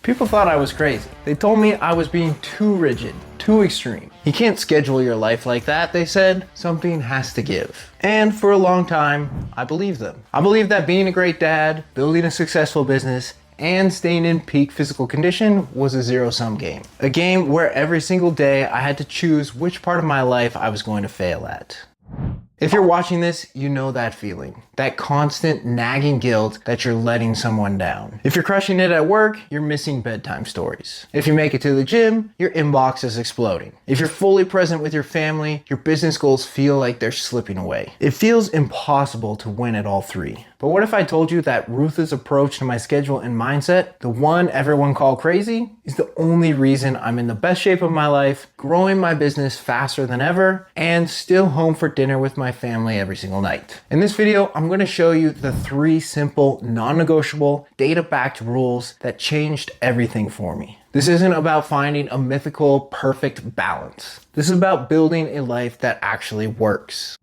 People thought I was crazy. They told me I was being too rigid, too extreme. You can't schedule your life like that, they said. Something has to give. And for a long time, I believed them. I believed that being a great dad, building a successful business, and staying in peak physical condition was a zero-sum game. A game where every single day I had to choose which part of my life I was going to fail at. If you're watching this, you know that feeling. That constant nagging guilt that you're letting someone down. If you're crushing it at work, you're missing bedtime stories. If you make it to the gym, your inbox is exploding. If you're fully present with your family, your business goals feel like they're slipping away. It feels impossible to win at all three. But what if I told you that Ruthless approach to my schedule and mindset, the one everyone called crazy, is the only reason I'm in the best shape of my life, growing my business faster than ever, and still home for dinner with my family every single night. In this video, I'm going to show you the 3 simple, non-negotiable, data-backed rules that changed everything for me. This isn't about finding a mythical, perfect balance. This is about building a life that actually works.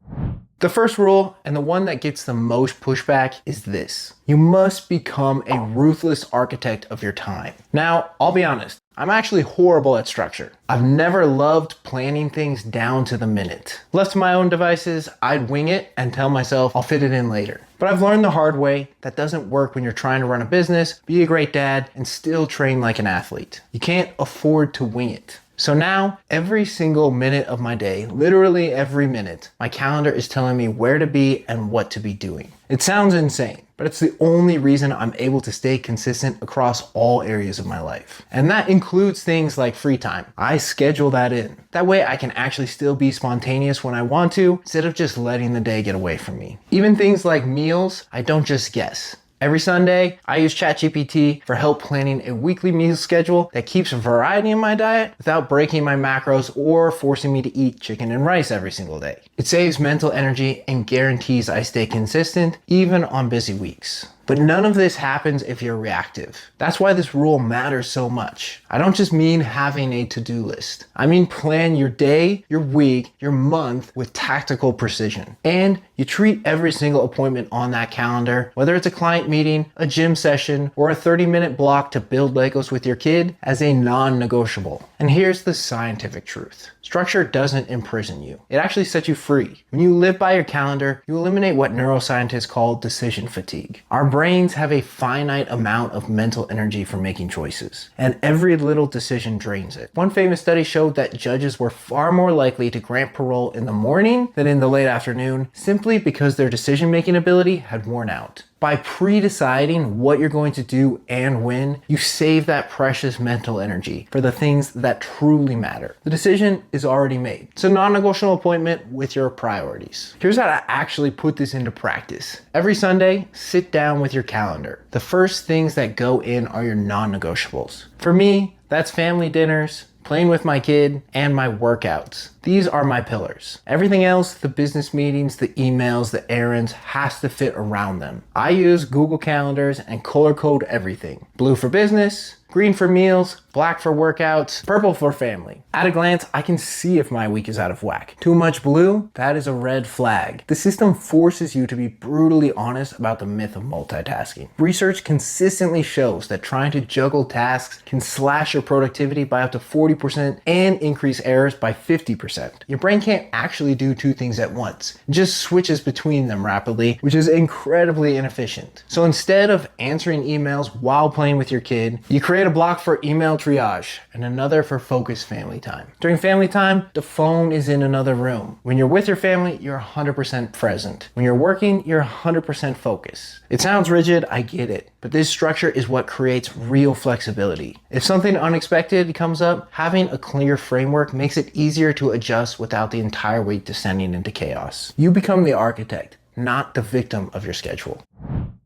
The first rule, and the one that gets the most pushback, is this. You must become a ruthless architect of your time. Now, I'll be honest, I'm actually horrible at structure. I've never loved planning things down to the minute. Left to my own devices, I'd wing it and tell myself I'll fit it in later. But I've learned the hard way that doesn't work when you're trying to run a business, be a great dad, and still train like an athlete. You can't afford to wing it. So now, every single minute of my day, literally every minute, my calendar is telling me where to be and what to be doing. It sounds insane, but it's the only reason I'm able to stay consistent across all areas of my life. And that includes things like free time. I schedule that in. That way I can actually still be spontaneous when I want to, instead of just letting the day get away from me. Even things like meals, I don't just guess. Every Sunday, I use ChatGPT for help planning a weekly meal schedule that keeps variety in my diet without breaking my macros or forcing me to eat chicken and rice every single day. It saves mental energy and guarantees I stay consistent even on busy weeks. But none of this happens if you're reactive. That's why this rule matters so much. I don't just mean having a to-do list. I mean plan your day, your week, your month with tactical precision. And you treat every single appointment on that calendar, whether it's a client meeting, a gym session, or a 30-minute block to build Legos with your kid, as a non-negotiable. And here's the scientific truth. Structure doesn't imprison you. It actually sets you free. When you live by your calendar, you eliminate what neuroscientists call decision fatigue. Our brains have a finite amount of mental energy for making choices, and every little decision drains it. One famous study showed that judges were far more likely to grant parole in the morning than in the late afternoon, simply because their decision-making ability had worn out. By pre-deciding what you're going to do and when, you save that precious mental energy for the things that truly matter. The decision is already made. It's a non-negotiable appointment with your priorities. Here's how to actually put this into practice. Every Sunday, sit down with your calendar. The first things that go in are your non-negotiables. For me, that's family dinners, playing with my kid, and my workouts. These are my pillars. Everything else, the business meetings, the emails, the errands, has to fit around them. I use Google Calendars and color code everything. Blue for business, green for meals, black for workouts, purple for family. At a glance, I can see if my week is out of whack. Too much blue? That is a red flag. The system forces you to be brutally honest about the myth of multitasking. Research consistently shows that trying to juggle tasks can slash your productivity by up to 40% and increase errors by 50%. Your brain can't actually do 2 things at once. It just switches between them rapidly, which is incredibly inefficient. So instead of answering emails while playing with your kid, you create a block for email triage and another for focused family time. During family time, the phone is in another room. When you're with your family, you're 100% present. When you're working, you're 100% focused. It sounds rigid, I get it, but this structure is what creates real flexibility. If something unexpected comes up, having a clear framework makes it easier to adjust without the entire week descending into chaos. You become the architect, not the victim of your schedule.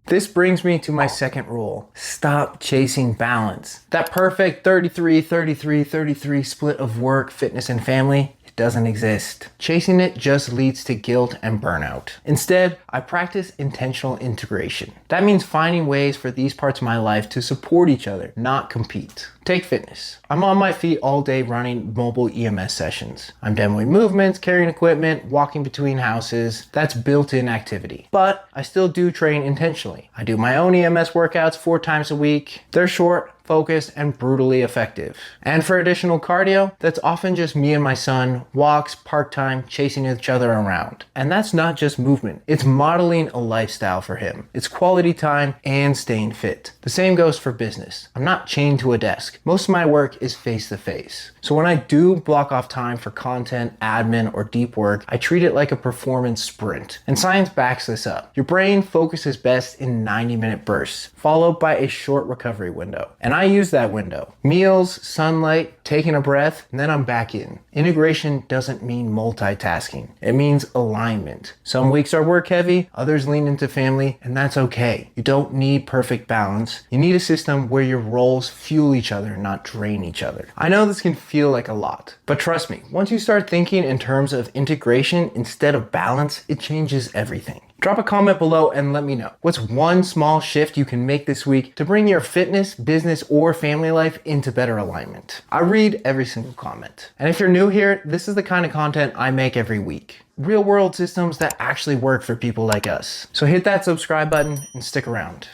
This brings me to my second rule. Stop chasing balance. That perfect 33-33-33 split of work, fitness, and family, it doesn't exist. Chasing it just leads to guilt and burnout. Instead, I practice intentional integration. That means finding ways for these parts of my life to support each other, not compete. Take fitness. I'm on my feet all day running mobile EMS sessions. I'm demoing movements, carrying equipment, walking between houses. That's built-in activity. But I still do train intentionally. I do my own EMS workouts 4 times a week. They're short, focused, and brutally effective. And for additional cardio, that's often just me and my son, walks, park time, chasing each other around. And that's not just movement, it's modeling a lifestyle for him. It's quality time and staying fit. The same goes for business. I'm not chained to a desk. Most of my work is face to face. So when I do block off time for content, admin, or deep work, I treat it like a performance sprint. And science backs this up. Your brain focuses best in 90-minute bursts, followed by a short recovery window. And I use that window. Meals, sunlight, taking a breath, and then I'm back in. Integration doesn't mean multitasking. It means alignment. Some weeks are work heavy, others lean into family, and that's okay. You don't need perfect balance. You need a system where your roles fuel each other, not drain each other. I know this can feel like a lot, but trust me, once you start thinking in terms of integration instead of balance, it changes everything. Drop a comment below and let me know. What's one small shift you can make this week to bring your fitness, business, or family life into better alignment? I read every single comment. And if you're new here, this is the kind of content I make every week. Real world systems that actually work for people like us. So hit that subscribe button and stick around.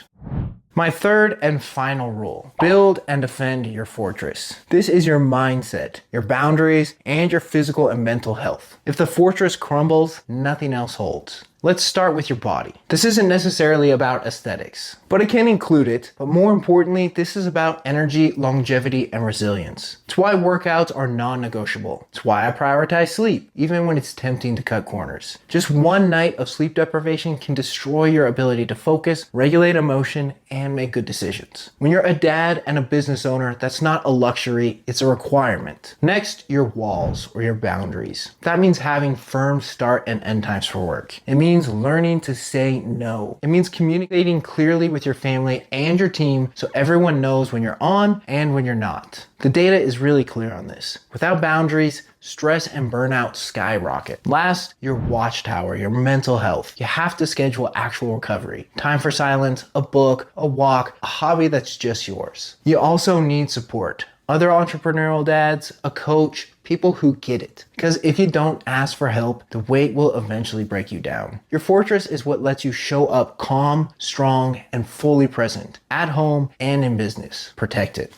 My third and final rule, build and defend your fortress. This is your mindset, your boundaries, and your physical and mental health. If the fortress crumbles, nothing else holds. Let's start with your body. This isn't necessarily about aesthetics, but it can include it. But more importantly, this is about energy, longevity, and resilience. It's why workouts are non-negotiable. It's why I prioritize sleep, even when it's tempting to cut corners. Just one night of sleep deprivation can destroy your ability to focus, regulate emotion, and make good decisions. When you're a dad and a business owner, that's not a luxury, it's a requirement. Next, your walls or your boundaries. That means having firm start and end times for work. It means learning to say no. It means communicating clearly with your family and your team so everyone knows when you're on and when you're not. The data is really clear on this. Without boundaries, stress and burnout skyrocket. Last, your watchtower, your mental health. You have to schedule actual recovery. Time for silence, a book, a walk, a hobby that's just yours. You also need support. Other entrepreneurial dads, a coach, people who get it. Because if you don't ask for help, the weight will eventually break you down. Your fortress is what lets you show up calm, strong, and fully present at home and in business. Protect it.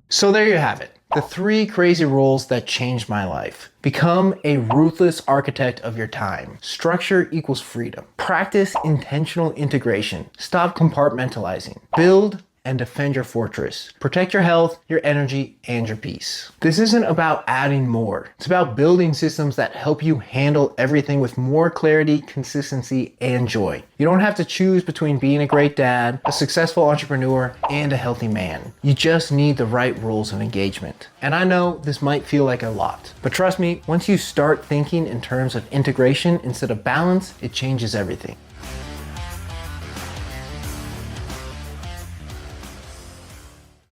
So there you have it. The 3 crazy rules that changed my life. Become a ruthless architect of your time. Structure equals freedom. Practice intentional integration. Stop compartmentalizing. Build and defend your fortress. Protect your health, your energy, and your peace. This isn't about adding more. It's about building systems that help you handle everything with more clarity, consistency, and joy. You don't have to choose between being a great dad, a successful entrepreneur, and a healthy man. You just need the right rules of engagement. And I know this might feel like a lot, but trust me, once you start thinking in terms of integration instead of balance, it changes everything.